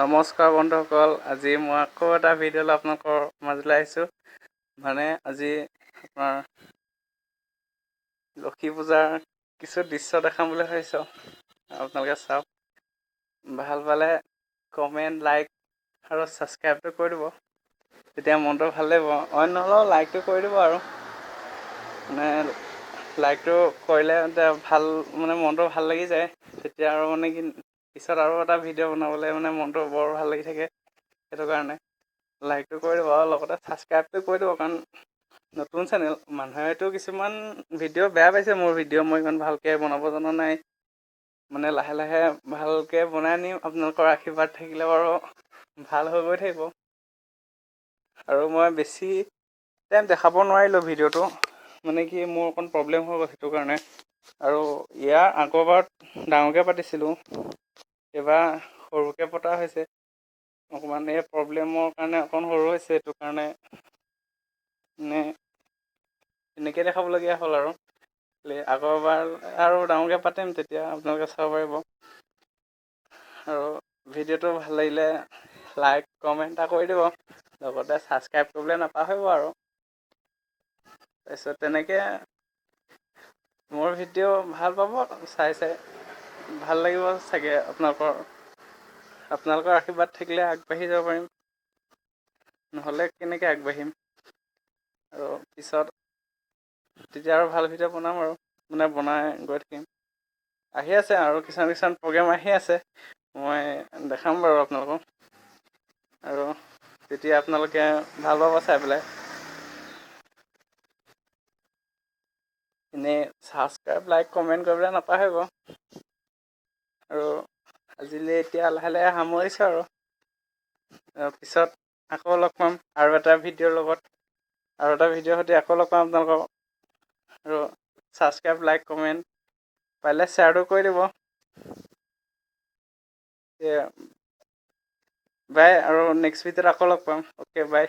নমস্কাৰ বন্ধুসকল, আজি মই আকৌ এটা ভিডিঅ' লৈ আপোনালোকৰ মাজলৈ আহিছোঁ। আজি আপোনাৰ লক্ষী পূজাৰ কিছু দৃশ্য দেখাম বুলি ভাবিছোঁ। আপোনালোকে চাওক, ভাল পালে কমেণ্ট, লাইক আৰু ছাবস্ক্ৰাইবটো কৰি দিব, তেতিয়া মনটো ভাল লাগিব। অইন নহ'লেও লাইকটো কৰি দিব আৰু লাইকটো কৰিলে ভাল মনটো ভাল লাগি যায়। তেতিয়া আৰু কি পিছত আৰু এটা ভিডিঅ' বনাবলৈ মনটো বৰ ভাল লাগি থাকে। সেইটো কাৰণে লাইকটো কৰি দিব আৰু লগতে ছাবস্ক্ৰাইবটো কৰি দিব, কাৰণ নতুন চেনেল মানুহেতো কিছুমান ভিডিঅ' বেয়া পাইছে। মোৰ ভিডিঅ' মই ইমান ভালকৈ বনাব জনা নাই, লাহে লাহে ভালকৈ বনাই নিম। আপোনালোকৰ আশীৰ্বাদ থাকিলে বাৰু ভাল হৈ গৈ থাকিব। আৰু মই বেছি টাইম দেখাব নোৱাৰিলোঁ ভিডিঅ'টো, মোৰ অকণ প্ৰব্লেম হৈ গ'ল, সেইটো কাৰণে। আৰু ইয়াৰ আগৰবাৰত ডাঙৰকৈ পাতিছিলোঁ, এইবাৰ সৰুকৈ পতা হৈছে। অকণমান এই প্ৰব্লেমৰ কাৰণে অকণ সৰু হৈছে, সেইটো কাৰণে এনেকৈ দেখাবলগীয়া হ'ল। আৰু আগৰবাৰ আৰু ডাঙৰকৈ পাতিম, তেতিয়া আপোনালোকে চাব পাৰিব। আৰু ভিডিঅ'টো ভাল লাগিলে লাইক কমেণ্ট এটা কৰি দিব, লগতে ছাবস্ক্ৰাইব কৰিবলৈ নাপাহৰিব। আৰু তাৰপিছত তেনেকৈ মোৰ ভিডিঅ' ভাল পাব, চাই ভাল লাগিব চাগে। আপোনালোকৰ আশীৰ্বাদ থাকিলে আগবাঢ়ি যাব পাৰিম, নহ'লে কেনেকৈ আগবাঢ়িম। আৰু পিছত তেতিয়া আৰু ভাল ভিডিঅ' বনাম, আৰু বনাই গৈ থাকিম। আহি আছে আৰু কিছুমান প্ৰগ্ৰেম আহি আছে, মই দেখাম বাৰু আপোনালোকক। আৰু তেতিয়া আপোনালোকে ভাল পাব চাই পেলাই। এনেই ছাবস্ক্ৰাইব, লাইক, কমেণ্ট কৰিবলৈ নাপাহৰিব। আৰু আজিলৈ এতিয়া লাহে লাহে সামৰিছোঁ, আৰু পিছত আকৌ লগ পাম আৰু এটা ভিডিঅ'ৰ লগত, আৰু এটা ভিডিঅ'ৰ সৈতে আকৌ লগ পাম আপোনালোকক। আৰু ছাবস্ক্ৰাইব, লাইক, কমেণ্ট পাৰিলে শ্বেয়াৰটো কৰি দিব। বাই, আৰু নেক্সট ভিডিঅ'ত আকৌ লগ পাম। অ'কে, বাই।